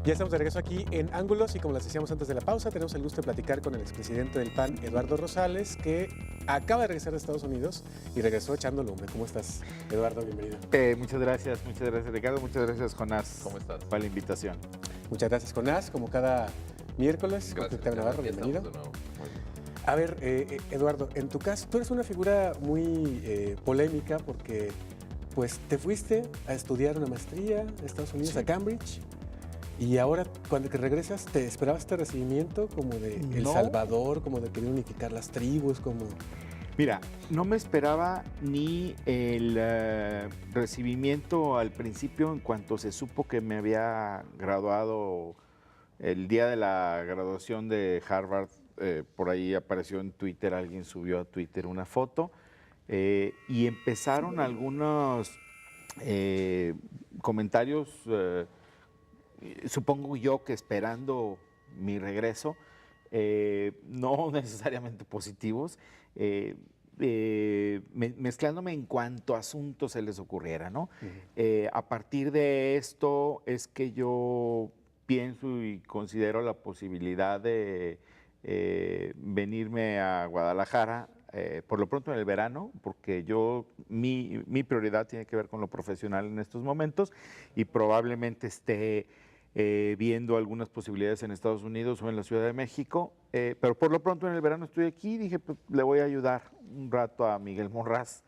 Ya estamos de regreso aquí en Ángulos y como les decíamos antes de la pausa, tenemos el gusto de platicar con el expresidente del PAN, Eduardo Rosales, que acaba de regresar de Estados Unidos y regresó echando lumbre. ¿Cómo estás, Eduardo? Bienvenido. Muchas gracias Ricardo, muchas gracias Jonás. ¿Cómo estás? Por la invitación. Muchas gracias, Jonás, como cada miércoles. Gracias, Octavio Navarro, aquí estamos bienvenido. de nuevo. Muy bien. A ver, Eduardo, en tu caso, tú eres una figura muy polémica porque pues te fuiste a estudiar una maestría a Estados Unidos, a Cambridge. Y ahora, cuando que regresas, ¿te esperabas este recibimiento como de El No. Salvador, como de querer unificar las tribus, como...? Mira, no me esperaba ni el recibimiento al principio en cuanto se supo que me había graduado el día de la graduación de Harvard. Por ahí apareció en Twitter, alguien subió a Twitter una foto y empezaron algunos comentarios, supongo yo que esperando mi regreso, no necesariamente positivos, mezclándome en cuanto asuntos se les ocurriera, ¿no? A partir de esto es que yo pienso y considero la posibilidad de venirme a Guadalajara, por lo pronto en el verano, porque mi prioridad tiene que ver con lo profesional en estos momentos y probablemente esté viendo algunas posibilidades en Estados Unidos o en la Ciudad de México, pero por lo pronto en el verano estoy aquí y dije, pues, le voy a ayudar un rato a Miguel Monraz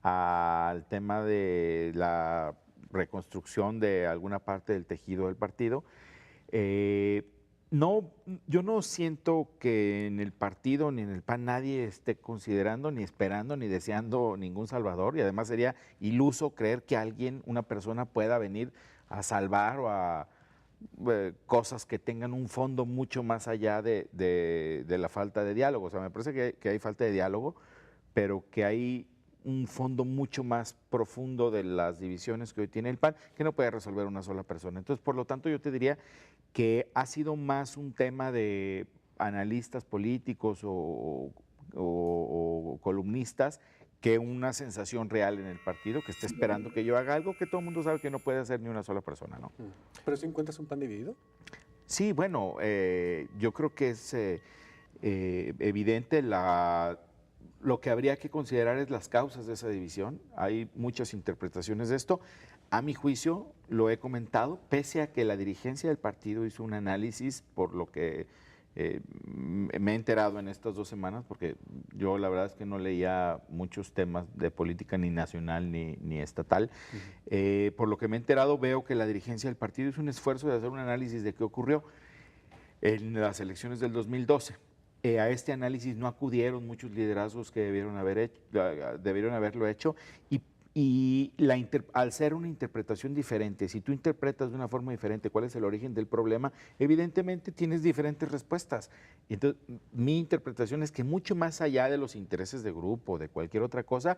al tema de la reconstrucción de alguna parte del tejido del partido. No, yo no siento que en el partido ni en el PAN nadie esté considerando, ni esperando, ni deseando ningún salvador, y además sería iluso creer que alguien, una persona, pueda venir a salvar o a cosas que tengan un fondo mucho más allá de la falta de diálogo. O sea, me parece que hay falta de diálogo, pero que hay un fondo mucho más profundo de las divisiones que hoy tiene el PAN, que no puede resolver una sola persona. Entonces, por lo tanto, yo te diría que ha sido más un tema de analistas políticos o columnistas que una sensación real en el partido que está esperando que yo haga algo que todo el mundo sabe que no puede hacer ni una sola persona, ¿no? ¿Pero si encuentras un PAN dividido? Sí, bueno, yo creo que es evidente lo que habría que considerar es las causas de esa división. Hay muchas interpretaciones de esto. A mi juicio, lo he comentado, pese a que la dirigencia del partido hizo un análisis, por lo que me he enterado en estas 2 semanas, porque yo la verdad es que no leía muchos temas de política ni nacional ni estatal. Por lo que me he enterado, veo que la dirigencia del partido hizo un esfuerzo de hacer un análisis de qué ocurrió en las elecciones del 2012. A este análisis no acudieron muchos liderazgos que debieron haberlo hecho y al ser una interpretación diferente, si tú interpretas de una forma diferente cuál es el origen del problema, evidentemente tienes diferentes respuestas. Entonces, mi interpretación es que mucho más allá de los intereses de grupo, de cualquier otra cosa,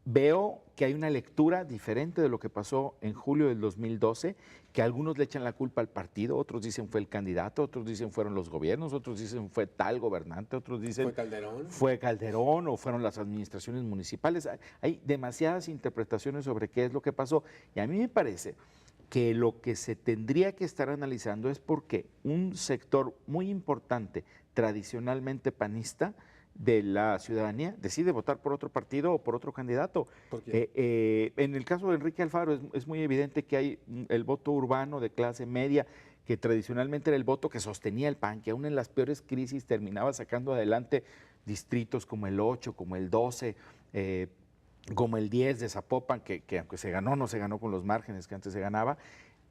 veo que hay una lectura diferente de lo que pasó en julio del 2012, que algunos le echan la culpa al partido, otros dicen fue el candidato, otros dicen fueron los gobiernos, otros dicen fue tal gobernante, otros dicen fue Calderón o fueron las administraciones municipales. Hay demasiadas interpretaciones sobre qué es lo que pasó y a mí me parece que lo que se tendría que estar analizando es por qué un sector muy importante, tradicionalmente panista, de la ciudadanía decide votar por otro partido o por otro candidato. ¿Por qué? En el caso de Enrique Alfaro es muy evidente que hay el voto urbano de clase media, que tradicionalmente era el voto que sostenía el PAN, que aún en las peores crisis terminaba sacando adelante distritos como el 8, como el 12, como el 10 de Zapopan, que aunque se ganó, no se ganó con los márgenes que antes se ganaba.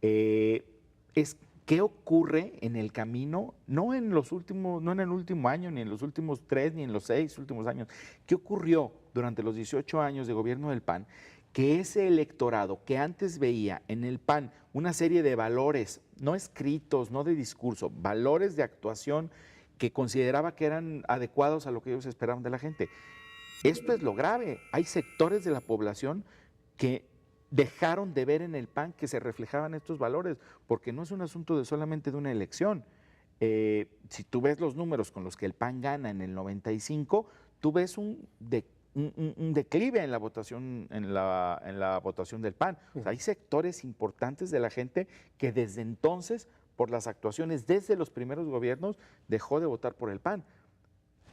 Es ¿Qué ocurre en el camino, no en el último año, ni en los últimos 3, ni en los 6 últimos años? ¿Qué ocurrió durante los 18 años de gobierno del PAN? Que ese electorado que antes veía en el PAN una serie de valores, no escritos, no de discurso, valores de actuación que consideraba que eran adecuados a lo que ellos esperaban de la gente. Esto es lo grave. Hay sectores de la población que dejaron de ver en el PAN que se reflejaban estos valores, porque no es un asunto solamente de una elección. Si tú ves los números con los que el PAN gana en el 95, tú ves un declive en la votación, en la votación del PAN. O sea, hay sectores importantes de la gente que desde entonces por las actuaciones desde los primeros gobiernos, dejó de votar por el PAN.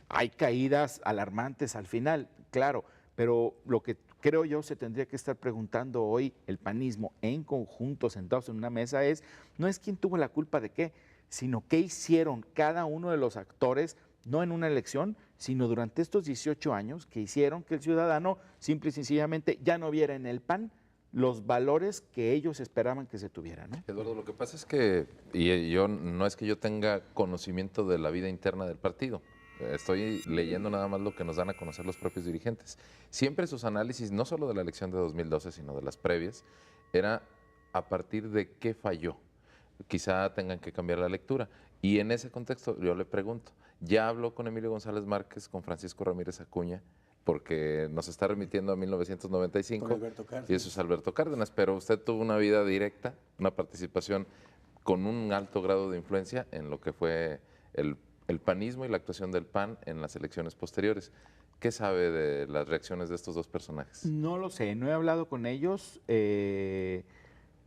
Hay caídas alarmantes al final, claro, pero lo que creo yo se tendría que estar preguntando hoy el panismo en conjunto, sentados en una mesa, no es quién tuvo la culpa de qué, sino qué hicieron cada uno de los actores, no en una elección, sino durante estos 18 años, que hicieron que el ciudadano simple y sencillamente ya no viera en el PAN los valores que ellos esperaban que se tuvieran, ¿no? Eduardo, lo que pasa es que, y yo no es que yo tenga conocimiento de la vida interna del partido, estoy leyendo nada más lo que nos dan a conocer los propios dirigentes. Siempre sus análisis, no solo de la elección de 2012, sino de las previas, era a partir de qué falló. Quizá tengan que cambiar la lectura. Y en ese contexto yo le pregunto, ¿ya habló con Emilio González Márquez, con Francisco Ramírez Acuña? Porque nos está remitiendo a 1995 y eso es Alberto Cárdenas, pero usted tuvo una vida directa, una participación con un alto grado de influencia en lo que fue el panismo y la actuación del PAN en las elecciones posteriores. ¿Qué sabe de las reacciones de estos dos personajes? No lo sé, no he hablado con ellos,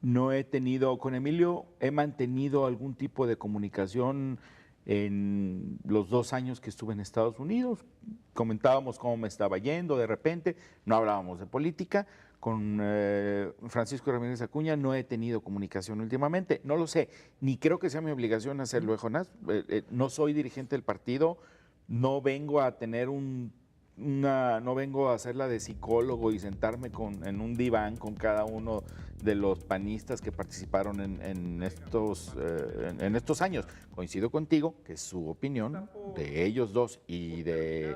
no he tenido, con Emilio he mantenido algún tipo de comunicación en los 2 años que estuve en Estados Unidos. Comentábamos cómo me estaba yendo de repente, no hablábamos de política. Con Francisco Ramírez Acuña no he tenido comunicación últimamente, no lo sé, ni creo que sea mi obligación hacerlo, Jonás. No soy dirigente del partido, no vengo a tener no vengo a hacerla de psicólogo y sentarme en un diván con cada uno de los panistas que participaron en estos años. Coincido contigo que su opinión de ellos dos y de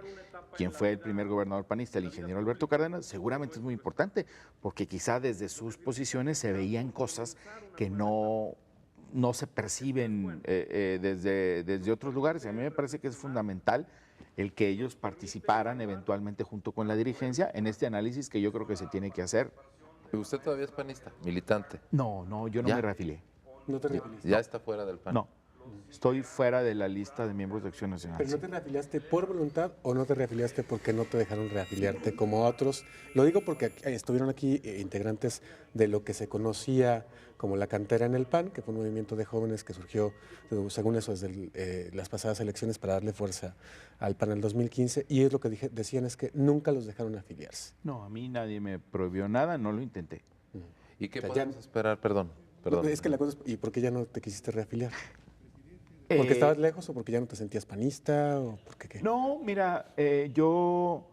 quien fue el primer gobernador panista, el ingeniero Alberto Cárdenas, seguramente es muy importante, porque quizá desde sus posiciones se veían cosas que no se perciben desde otros lugares. Y a mí me parece que es fundamental el que ellos participaran eventualmente junto con la dirigencia en este análisis que yo creo que se tiene que hacer. ¿Usted todavía es panista, militante? No, yo no ¿Ya? me reafilié. ¿No te reafiliaste? ¿Ya está fuera del PAN? No, estoy fuera de la lista de miembros de Acción Nacional. ¿Pero no te reafiliaste por voluntad o no te reafiliaste porque no te dejaron reafiliarte como otros? Lo digo porque estuvieron aquí integrantes de lo que se conocía como la cantera en el PAN, que fue un movimiento de jóvenes que surgió, según eso, desde las pasadas elecciones para darle fuerza al PAN en el 2015, y es lo que decían es que nunca los dejaron afiliarse. No, a mí nadie me prohibió nada, no lo intenté. ¿Y qué O sea, podemos esperar? Perdón. Es que la cosa es, ¿y por qué ya no te quisiste reafiliar? ¿Porque estabas lejos o porque ya no te sentías panista o porque qué? No, mira, yo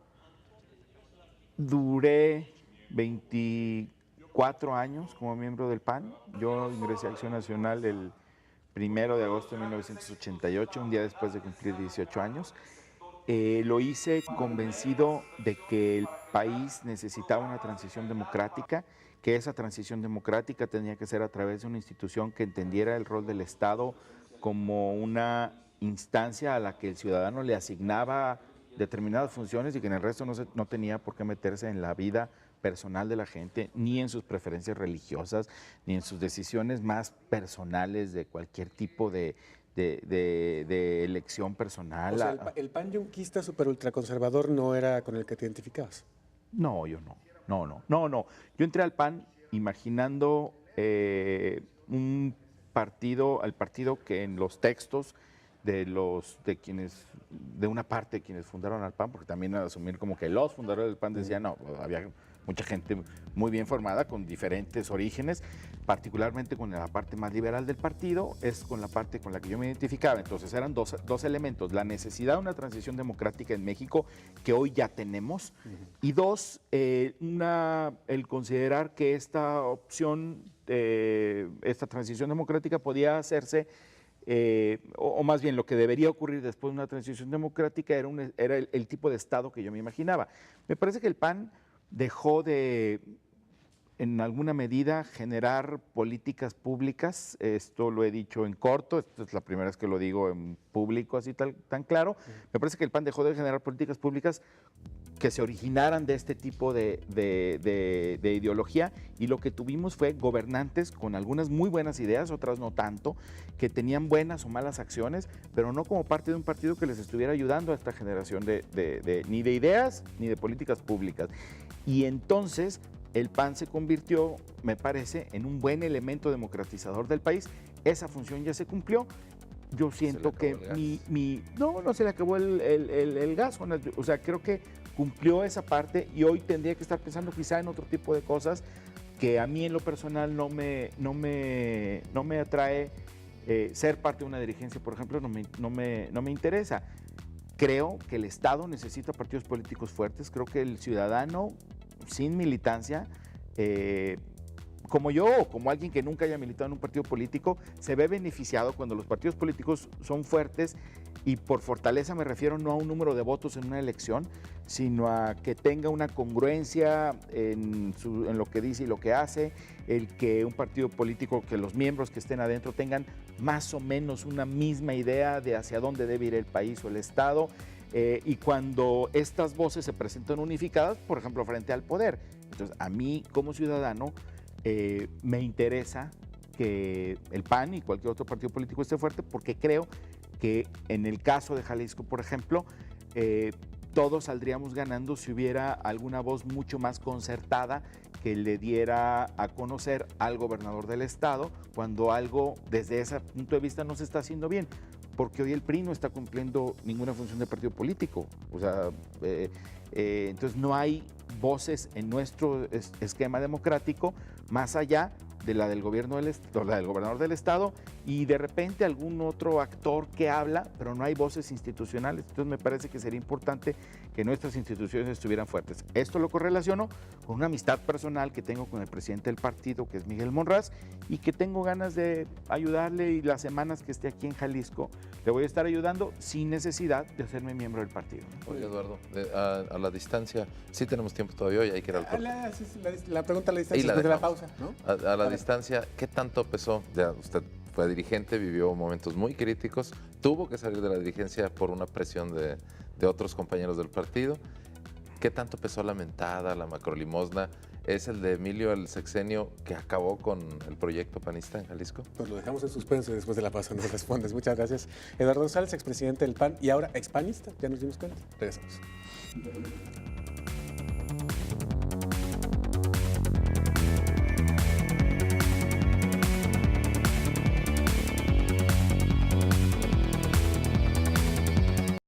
duré 24 años como miembro del PAN. Yo ingresé a Acción Nacional el 1 de agosto de 1988, un día después de cumplir 18 años. Lo hice convencido de que el país necesitaba una transición democrática, que esa transición democrática tenía que ser a través de una institución que entendiera el rol del Estado como una instancia a la que el ciudadano le asignaba determinadas funciones y que en el resto no tenía por qué meterse en la vida personal de la gente, ni en sus preferencias religiosas, ni en sus decisiones más personales de cualquier tipo de elección personal. O sea, el PAN yunquista super ultraconservador no era con el que te identificabas. No, yo no. No. Yo entré al PAN imaginando al partido que en los textos de una parte de quienes fundaron al PAN, porque también al asumir como que los fundadores del PAN decían, no, había mucha gente muy bien formada con diferentes orígenes, particularmente con la parte más liberal del partido, es con la parte con la que yo me identificaba. Entonces eran dos elementos, la necesidad de una transición democrática en México, que hoy ya tenemos, y dos, el considerar que esta opción, esta transición democrática podía hacerse, o más bien lo que debería ocurrir después de una transición democrática era el tipo de Estado que yo me imaginaba. Me parece que el PAN dejó de, en alguna medida, generar políticas públicas. Esto lo he dicho en corto, esta es la primera vez que lo digo en público así tan claro. Me parece que el PAN dejó de generar políticas públicas que se originaran de este tipo de ideología, y lo que tuvimos fue gobernantes con algunas muy buenas ideas, otras no tanto, que tenían buenas o malas acciones, pero no como parte de un partido que les estuviera ayudando a esta generación ni de ideas ni de políticas públicas. Y entonces el PAN se convirtió, me parece, en un buen elemento democratizador del país, esa función ya se cumplió. Yo siento que no se le acabó el gas, o sea, creo que cumplió esa parte y hoy tendría que estar pensando quizá en otro tipo de cosas que a mí en lo personal no me atrae. Ser parte de una dirigencia, por ejemplo, no me interesa. Creo que el Estado necesita partidos políticos fuertes, creo que el ciudadano sin militancia, como yo o como alguien que nunca haya militado en un partido político, se ve beneficiado cuando los partidos políticos son fuertes, y por fortaleza me refiero no a un número de votos en una elección, sino a que tenga una congruencia en lo que dice y lo que hace, el que un partido político, que los miembros que estén adentro tengan más o menos una misma idea de hacia dónde debe ir el país o el Estado, y cuando estas voces se presentan unificadas, por ejemplo, frente al poder. Entonces, a mí como ciudadano me interesa que el PAN y cualquier otro partido político esté fuerte, porque creo que en el caso de Jalisco, por ejemplo, todos saldríamos ganando si hubiera alguna voz mucho más concertada que le diera a conocer al gobernador del estado cuando algo desde ese punto de vista no se está haciendo bien, porque hoy el PRI no está cumpliendo ninguna función de partido político. O sea, entonces no hay voces en nuestro esquema democrático más allá de la del gobernador del estado y de repente algún otro actor que habla, pero no hay voces institucionales. Entonces me parece que sería importante que nuestras instituciones estuvieran fuertes. Esto lo correlaciono con una amistad personal que tengo con el presidente del partido, que es Miguel Monraz, y que tengo ganas de ayudarle, y las semanas que esté aquí en Jalisco le voy a estar ayudando sin necesidad de hacerme miembro del partido. Oye, Eduardo, a la distancia, sí tenemos tiempo todavía, y hay que ir al corte. La pregunta a la distancia después de la pausa, ¿no? A la distancia, ¿qué tanto pesó? Ya usted fue dirigente, vivió momentos muy críticos, tuvo que salir de la dirigencia por una presión de otros compañeros del partido. ¿Qué tanto pesó la mentada, la macrolimosna? ¿Es el de Emilio el sexenio que acabó con el proyecto panista en Jalisco? Pues lo dejamos en suspenso y después de la pausa nos respondes. Muchas gracias. Eduardo González, expresidente del PAN y ahora expanista, ya nos dimos cuenta. Regresamos.